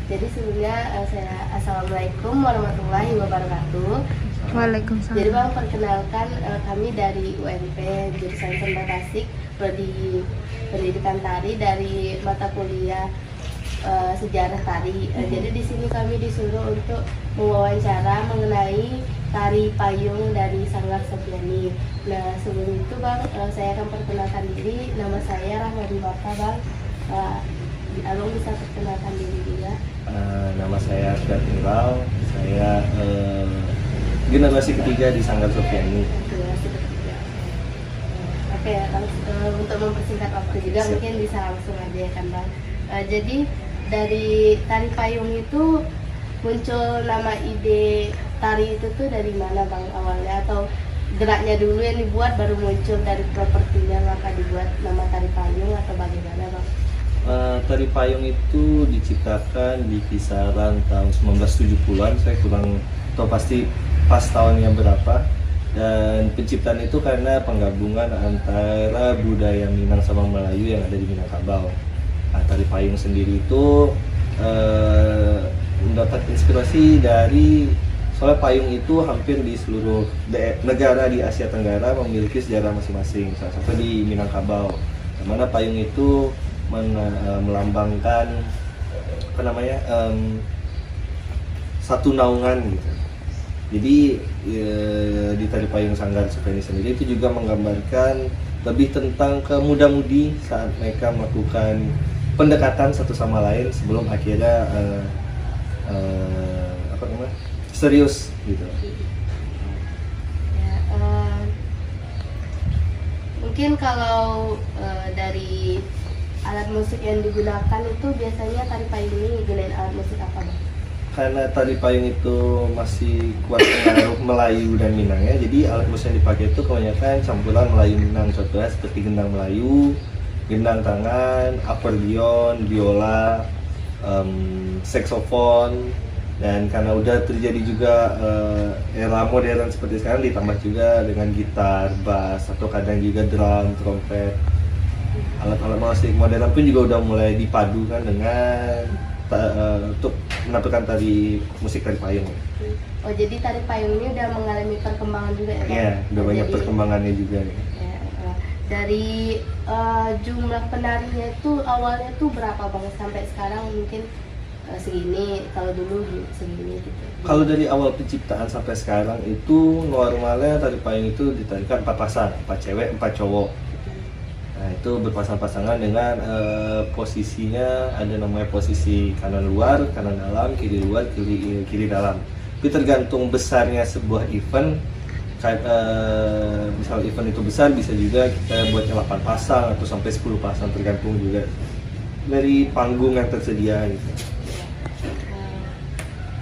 Jadi sebelumnya Assalamualaikum warahmatullahi wabarakatuh. Waalaikumsalam. Jadi Bang, perkenalkan kami dari UMP jurusan Senda Tasik, prodi Pendidikan Tari dari mata kuliah Sejarah Tari. Jadi di sini kami disuruh untuk mewawancara mengenai tari payung dari Sanggar Sofyani. Nah, sebelum itu Bang, saya akan perkenalkan diri. Nama saya Rahmadi Marta, Bang. Abang bisa perkenalkan diri juga. Nama saya Fiat Miral. Saya generasi ketiga di Sanggar Sofyani. Generasi ketiga. Oke, untuk mempersingkat waktu juga Siap. mungkin bisa langsung aja ya kan Bang. Jadi dari tari payung itu muncul nama ide tari itu tuh dari mana Bang awalnya, atau geraknya dulu yang dibuat baru muncul dari propertinya maka dibuat nama tari payung, atau bagaimana Bang? Tari payung itu diciptakan di kisaran tahun 1970-an. Saya kurang tahu pasti pas tahunnya berapa. Dan penciptaan itu karena penggabungan antara budaya Minang sama Melayu yang ada di Minangkabau. Tari payung sendiri itu mendapat inspirasi dari, soalnya payung itu hampir di seluruh negara di Asia Tenggara memiliki sejarah masing-masing. Salah satu di Minangkabau, di mana payung itu melambangkan apa namanya, satu naungan gitu. Jadi di tari payung Sanggar Sofyani sendiri itu juga menggambarkan lebih tentang ke muda-mudi saat mereka melakukan pendekatan satu sama lain sebelum akhirnya apa namanya, serius gitu. Ya, mungkin kalau dari alat musik yang digunakan itu biasanya tari payung ini gunain alat musik apa Bang? Karena tari payung itu masih kuat pengaruh Melayu dan Minang ya, jadi alat musik yang dipakai itu kebanyakan campuran Melayu Minang, contohnya seperti gendang Melayu, gendang tangan, akordeon, biola, saksofon. Dan karena udah terjadi juga era modern seperti sekarang, ditambah juga dengan gitar, bass, atau kadang juga drum, trompet. Alat-alat musik modern pun juga udah mulai dipadukan dengan untuk menampilkan musik tari payung. Oh, jadi tari payung ini udah mengalami perkembangan juga ya Bang? Iya, udah banyak Jadi, perkembangannya juga. ya, dari jumlah penarinya itu awalnya tuh berapa Bang, sampai sekarang mungkin segini, kalau dulu segini gitu. Kalau dari awal penciptaan sampai sekarang itu normalnya tari payung itu ditarikan 4 pasang, 4 cewek, 4 cowok. Nah, itu berpasang-pasangan dengan posisinya ada namanya posisi kanan luar, kanan dalam, kiri luar, kiri dalam. Tapi tergantung besarnya sebuah event. Misal event itu besar, bisa juga kita buatnya 8 pasang atau sampai 10 pasang, tergantung juga dari panggung yang tersedia gitu.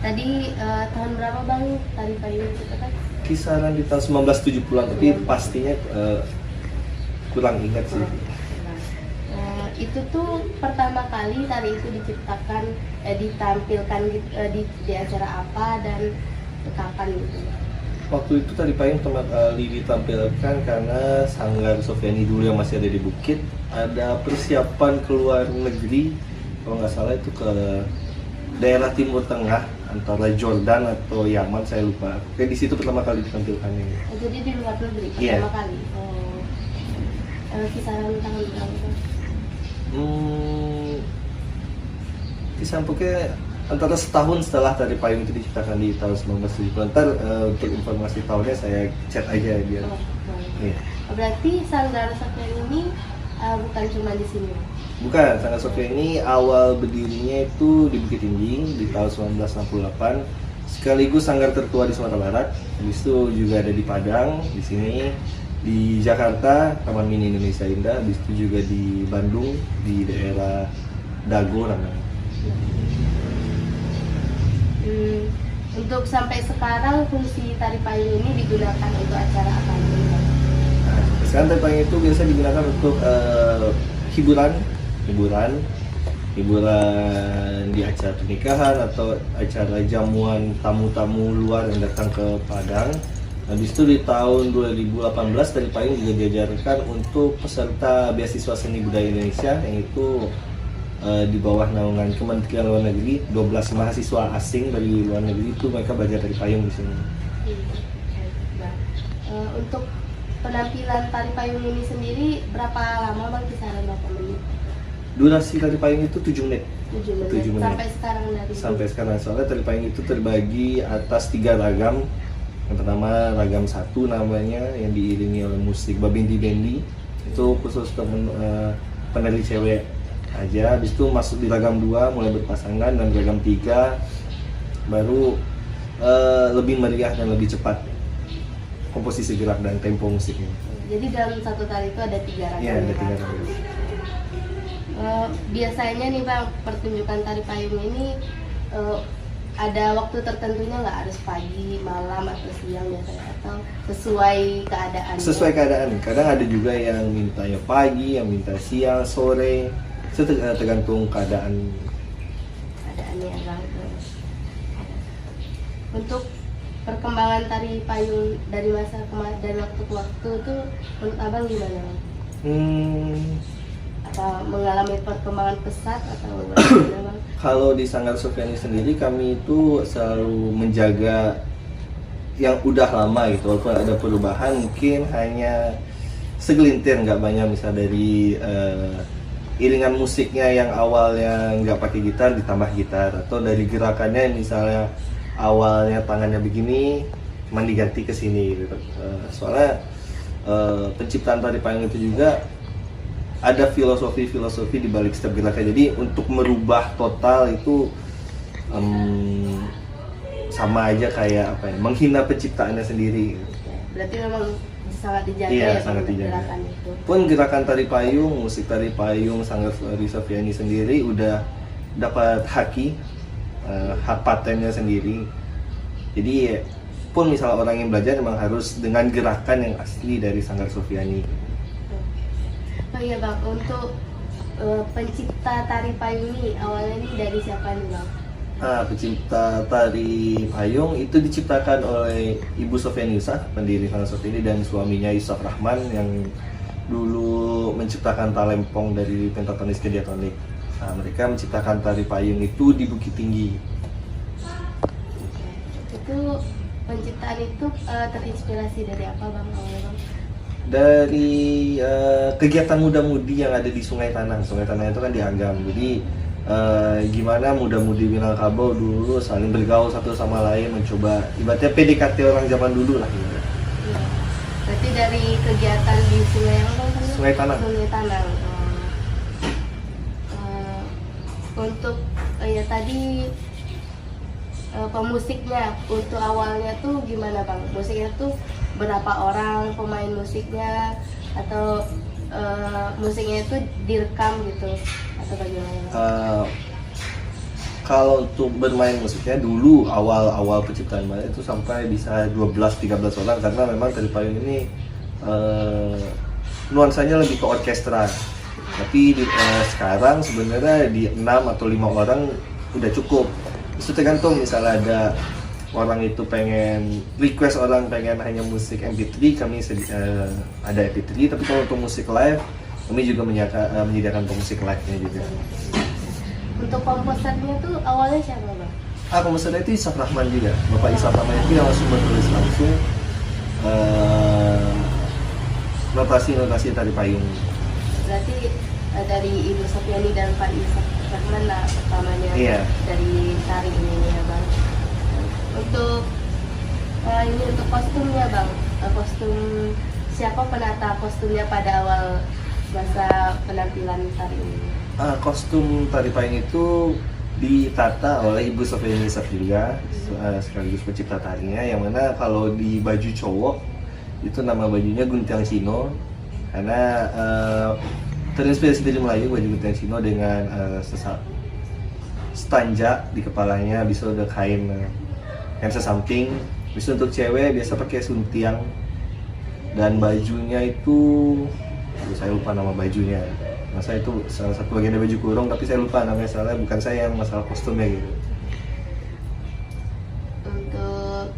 Tadi tahun berapa Bang tari payung itu kan? Kisaran di tahun 1970-an, tapi pastinya kurang ingat sih. Itu tuh pertama kali tari itu diciptakan, ditampilkan di acara apa dan kapan gitu? Waktu itu tari payung pertama kali ditampilkan karena Sanggar Sofyani dulu yang masih ada di Bukit ada persiapan ke luar negeri, kalau nggak salah itu ke daerah Timur Tengah antara Jordan atau Yaman, saya lupa. Kayak di situ pertama kali ditampilkannya. Jadi di luar negeri Iya. pertama kali. Kisaran tahun berapa? Kisaran pokoknya antara setahun setelah tari payung itu diciptakan di tahun 1970. Ntar untuk informasi tahunnya saya chat aja biar. Iya. Berarti Sanggar Sofyani ini bukan cuma di sini. Bukan, Sanggar Sofyani awal berdirinya itu di Bukit Tinggi di tahun 1968. Sekaligus sanggar tertua di Sumatera Barat. Habis itu juga ada di Padang, di sini, di Jakarta, Taman Mini Indonesia Indah. Habis itu juga di Bandung, di daerah Dago namanya. Untuk sampai sekarang fungsi tari payung ini digunakan untuk acara apa ini? Nah, sekarang tari payung itu biasa digunakan untuk hiburan di acara pernikahan atau acara jamuan tamu-tamu luar yang datang ke Padang. Habis itu di tahun 2018 tari payung juga diajarkan untuk peserta beasiswa seni budaya Indonesia, yang itu di bawah naungan Kementerian Luar Negeri. 12 mahasiswa asing dari luar negeri itu mereka belajar tari payung di sini. Bang, untuk penampilan tari payung ini sendiri berapa lama Bang? Kisaran berapa menit? Durasi tari payung itu 7 menit. 7 menit. 7 menit. Sampai sekarang dari Sampai sekarang, soalnya tari payung itu terbagi atas 3 ragam. Yang pertama ragam 1 namanya, yang diiringi oleh musik babindi bendi, itu khusus untuk penari cewek aja. Habis itu masuk di ragam 2 mulai berpasangan, dan ragam 3 baru lebih meriah dan lebih cepat komposisi gerak dan tempo musiknya. Jadi dalam satu tari itu ada 3 ragam. Iya, ada ya, 3 Bang? ragam. Biasanya nih Bang, pertunjukan tari payung ini ada waktu tertentunya nggak, harus pagi, malam, atau siang biasanya, atau sesuai keadaan? Sesuai keadaan. Kadang ada juga yang mintanya pagi, yang minta siang, sore. Itu tergantung keadaannya Bang. Untuk perkembangan tari payung dari dari waktu ke waktu tuh menurut Abang gimana Bang? Apa mengalami perkembangan pesat atau bagaimana Bang? Kalau di Sanggar Sofyani sendiri, kami itu selalu menjaga yang udah lama gitu. Walaupun ada perubahan, mungkin hanya segelintir, nggak banyak. Misal dari iringan musiknya yang awalnya nggak pakai gitar ditambah gitar, atau dari gerakannya misalnya awalnya tangannya begini cuman diganti ke sini gitu. Soalnya penciptaan tari payung itu juga ada filosofi di balik setiap gerakan. Jadi untuk merubah total itu sama aja kayak apa ya, menghina penciptaannya sendiri. Berarti memang sangat dijaga. Iya, ya sangat dijaga. gerakan itu. Pun gerakan tari payung, musik tari payung Sanggar Sofyani sendiri udah dapat hak patennya sendiri. Jadi pun misal orang yang belajar memang harus dengan gerakan yang asli dari Sanggar Sofyani. Oh iya Bang, untuk pencipta tari payung ini awalnya ini dari siapa nih Bang? Pencipta tari payung itu diciptakan oleh Ibu Sofyani Yusaf, pendiri Sanggar Sofyani, dan suaminya Yusuf Rahman yang dulu menciptakan talempong dari pentatonis ke diatonik. Mereka menciptakan tari payung itu di Bukit Tinggi. Itu penciptaan itu terinspirasi dari apa Bang awalnya Bang? Dari kegiatan muda-mudi yang ada di Sungai Tanang. Sungai Tanang itu kan di Agam. Jadi gimana muda-mudi Minangkabau dulu saling bergaul satu sama lain, mencoba ibaratnya PDKT orang zaman dulu lah gitu. Ya. Berarti dari kegiatan di Sungai apa Bang? Sungai Tanang. Sungai Tanang. Untuk ya tadi pemusiknya, untuk awalnya tuh gimana Bang? Musiknya tuh berapa orang pemain musiknya, atau musiknya itu direkam gitu atau bagaimana? Kalau untuk bermain musiknya dulu awal penciptaan itu sampai bisa 12-13 orang, karena memang tari payung ini nuansanya lebih ke orkestra. Tapi sekarang sebenarnya di 6 atau 5 orang udah cukup. Itu tergantung, misalnya ada orang itu pengen request, orang pengen hanya musik MP3, kami ada MP3. Tapi kalau untuk musik live, kami juga menyediakan musik live-nya juga. Untuk komposernya tuh awalnya siapa Bang? Komposernya itu Isaf Rahman juga. Bapak Isaf Rahman itu yang langsung menulis langsung notasi tari payung. Berarti dari Ibu Sofyani dan Pak Isaf Rahman lah pertamanya. Iya. Dari tari ini ya Bang. Untuk ini untuk kostumnya Bang, kostum siapa penata kostumnya pada awal masa penampilan tari ini? Kostum tari payung itu ditata oleh Ibu Sofyani Yusaf juga, sekaligus pencipta tarinya. Yang mana kalau di baju cowok itu nama bajunya Guntiang Cino, karena terinspirasi dari Melayu, baju Guntiang Cino dengan stanja di kepalanya, bisa udah kain sesamping. Bisa untuk cewek biasa pakai suntiang, dan bajunya itu saya lupa nama bajunya. Masa itu salah satu bagian dari baju kurung, tapi saya lupa namanya, soalnya bukan saya yang masalah kostumnya gitu. Untuk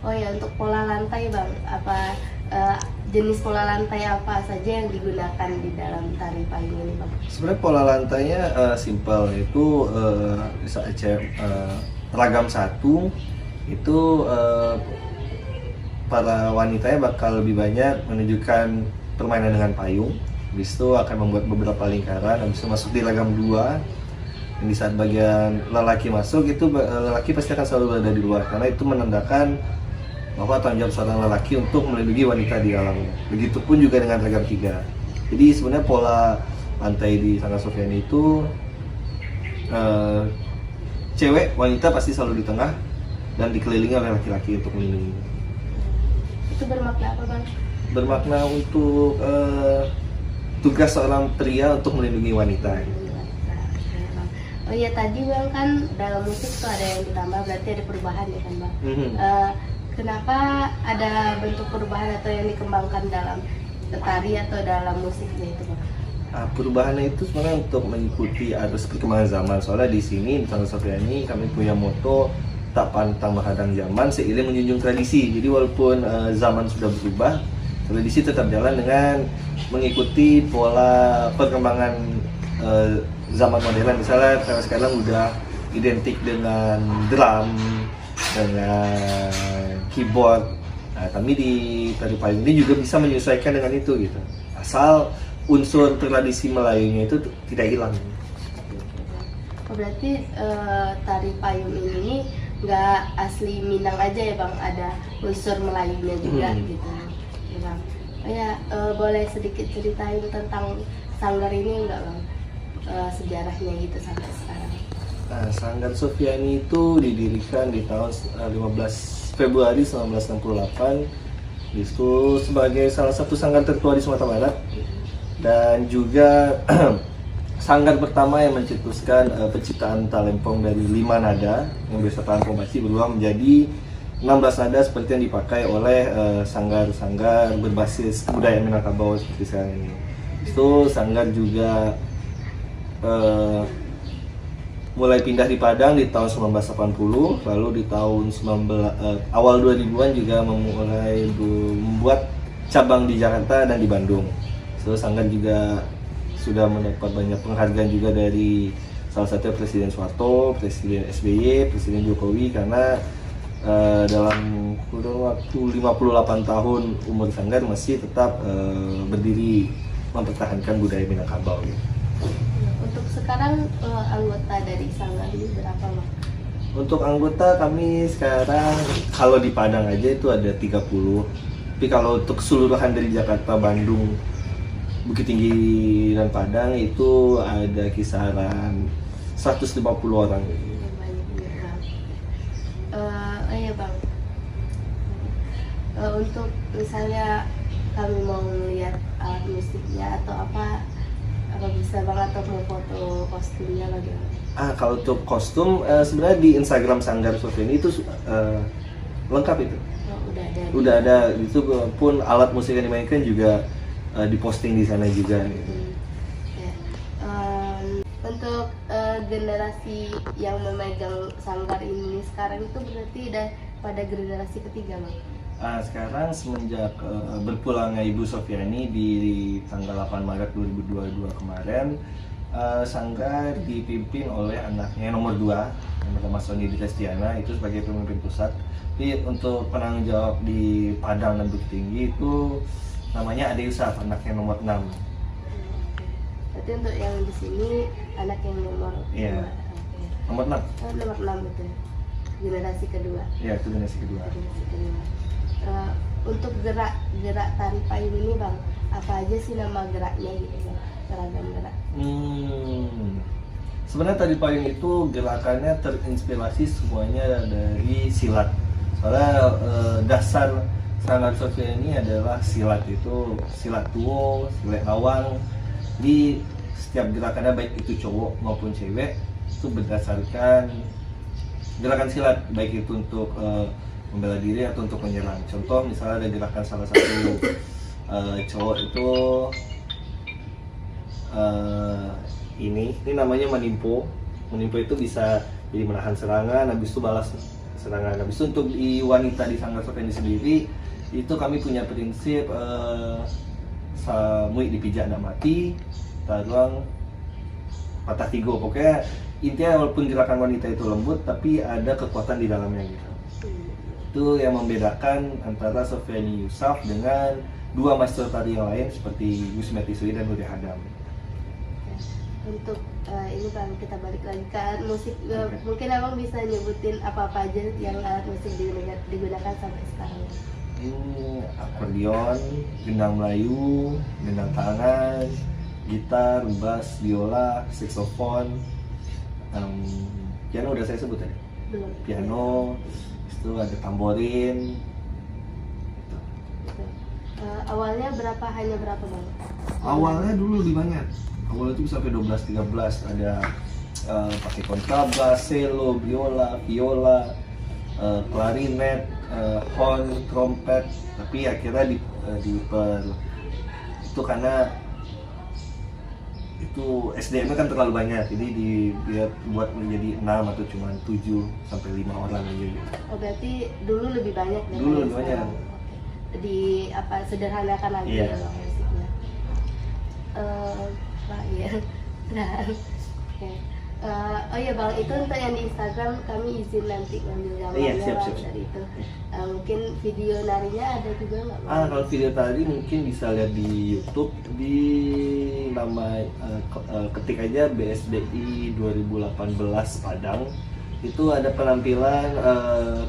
untuk pola lantai Bang, apa jenis pola lantai apa saja yang digunakan di dalam tari payung ini, Bang? Sebenarnya pola lantainya simpel, itu bisa ragam satu itu para wanitanya bakal lebih banyak menunjukkan permainan dengan payung. Habis itu akan membuat beberapa lingkaran, habis itu masuk di ragam 2. Dan di saat bagian lelaki masuk itu lelaki pasti akan selalu berada di luar karena itu menandakan bahwa tanggung jawab seorang lelaki untuk melindungi wanita di dalamnya. Begitupun juga dengan ragam 3. Jadi sebenarnya pola lantai di Sanggar Sofyani itu cewek, wanita pasti selalu di tengah dan dikelilingi oleh laki-laki untuk melindungi. Itu bermakna apa, Bang? Bermakna untuk tugas seorang pria untuk melindungi wanita. Oh iya, tadi Bang kan dalam musik tuh ada yang ditambah, berarti ada perubahan ya kan, Bang? Kenapa ada bentuk perubahan atau yang dikembangkan dalam tari atau dalam musiknya itu, Bang? Perubahannya itu sebenarnya untuk mengikuti arus perkembangan zaman. Soalnya di sini di Sanggar Sofyani kami punya moto tak pantang menghadang zaman, seiring menjunjung tradisi. Jadi walaupun zaman sudah berubah, tradisi tetap jalan dengan mengikuti pola perkembangan zaman modern. Misalnya sekarang udah identik dengan drum, dengan keyboard. Nah, kami di tari payung ini juga bisa menyesuaikan dengan itu gitu. Asal unsur tradisi Melayunya itu tidak hilang. Oh, berarti tari payung ini nggak asli Minang aja ya, Bang? Ada unsur Melayunya juga gitu ya, Bang? Oh ya, boleh sedikit ceritain tentang sanggar ini nggak, Bang? Sejarahnya gitu sampai sekarang. Nah, Sanggar Sofyani itu didirikan di tahun 15 Februari 1968. Itu sebagai salah satu sanggar tertua di Sumatera Barat dan juga sanggar pertama yang mencetuskan penciptaan talempong dari 5 nada yang biasa talempong basi berubah menjadi 16 nada seperti yang dipakai oleh sanggar-sanggar berbasis budaya Minangkabau seperti sekarang ini. Itu sanggar juga mulai pindah di Padang di tahun 1980, lalu di tahun awal 2000-an juga memulai membuat cabang di Jakarta dan di Bandung. So, sanggar juga sudah mendapat banyak penghargaan juga dari salah satu Presiden Soeharto, Presiden SBY, Presiden Jokowi karena dalam kurun waktu 58 tahun umur sanggar masih tetap berdiri mempertahankan budaya Minangkabau. Untuk sekarang anggota dari sanggar ini berapa, Bang? Untuk anggota kami sekarang kalau di Padang aja itu ada 30. Tapi kalau untuk keseluruhan dari Jakarta, Bandung, Bukit Tinggi dan Padang itu ada kisaran 150 orang. Banyak juga, Bang. Iya, Bang. Untuk misalnya kami mau lihat alat musiknya atau apa bisa Bang atau mau foto kostumnya bagaimana? Kalau untuk kostum sebenarnya di Instagram Sanggar Sofyani itu lengkap itu. Oh, udah ada. Itu pun alat musik yang dimainkan juga diposting di sana juga. Ya. Untuk generasi yang memegang sanggar ini sekarang itu berarti udah pada generasi ketiga, Bang? Sekarang semenjak berpulangnya Ibu Sofyani di tanggal 8 Maret 2022 kemarin, sanggar dipimpin oleh anaknya nomor 2 yang bernama Sony Destiana itu sebagai pemimpin pusat. Tapi untuk penanggung jawab di Padang dan Bukit Tinggi itu namanya Ade Yusaf, anaknya nomor 6. Berarti untuk yang di sini anak yang nomor nomor 6. Nomor 6 betul. Generasi kedua. Iya, itu generasi kedua. Untuk gerak tari payung ini, Bang, apa aja sih nama geraknya gitu, Bang? Seragam gerak. Sebenarnya tari payung itu gerakannya terinspirasi semuanya dari silat. Soalnya dasar Sanggar Sofyani adalah silat, itu silat tuwo, silat lawang. Di setiap gerakannya baik itu cowok maupun cewek itu berdasarkan gerakan silat, baik itu untuk membela diri atau untuk menyerang. Contoh misalnya ada gerakan salah satu cowok itu ini namanya menimpo. Menimpo itu bisa jadi menahan serangan, habis itu balas serangan. Habis itu untuk di wanita di Sanggar Sofyani sendiri Itu kami punya prinsip samui dipijak ndak mati, taruang patah tigo. Pokoknya intinya walaupun gerakan wanita itu lembut, tapi ada kekuatan di dalamnya gitu. Itu yang membedakan antara Sofiani Yusuf dengan dua master tari yang lain seperti Yusmeti Sui dan Nuri Hadam. Untuk ini Bang, kita balik lagi ke alat musik. Mungkin Abang bisa nyebutin apa-apa aja yang alat musik digunakan sampai sekarang. Akordeon, gendang Melayu, gendang tangan, gitar, bass, biola, saxophone, piano udah saya sebut tadi. Belum. Piano, itu ada tamborin. Awalnya hanya berapa Bang? Awalnya dulu lebih banyak. Awalnya itu sampai 12-13, ada pakai kontrabas, cello, biola, viola, klarinet, horn, trompet. Tapi akhirnya itu karena itu SDM-nya kan terlalu banyak, jadi dibuat menjadi 6 atau cuma 7 sampai 5 orang aja gitu. Oh berarti dulu lebih banyak daripada Dulu lebih banyak. sekarang. Sederhanakan lagi Iya. ya Bang musiknya. Bang ya. Nah, oke. Oh iya Bang, itu untuk yang di Instagram kami izin nanti ngambil gambarnya Iya, siap, Bang, siap. dari itu. Mungkin video narinya ada juga nggak Bang? Kalau video tadi mungkin bisa lihat di YouTube di nama ketik aja BSDI 2018 Padang. Itu ada penampilan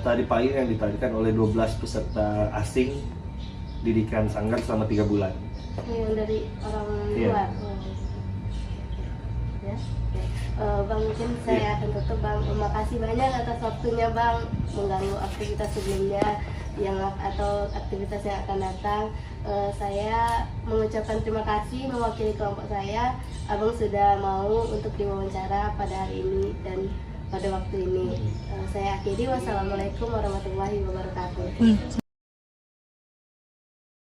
tari payung yang ditarikan oleh 12 peserta asing didikan Sanggar selama 3 bulan. Yang dari orang Iya. luar. Ya. Oke. Bang, mungkin saya akan tutup Bang. Terima kasih banyak atas waktunya Bang, mengganggu aktivitas sebelumnya atau aktivitas yang akan datang. Saya mengucapkan terima kasih mewakili kelompok saya. Abang sudah mau untuk diwawancara pada hari ini dan pada waktu ini. Saya akhiri, wassalamualaikum warahmatullahi wabarakatuh.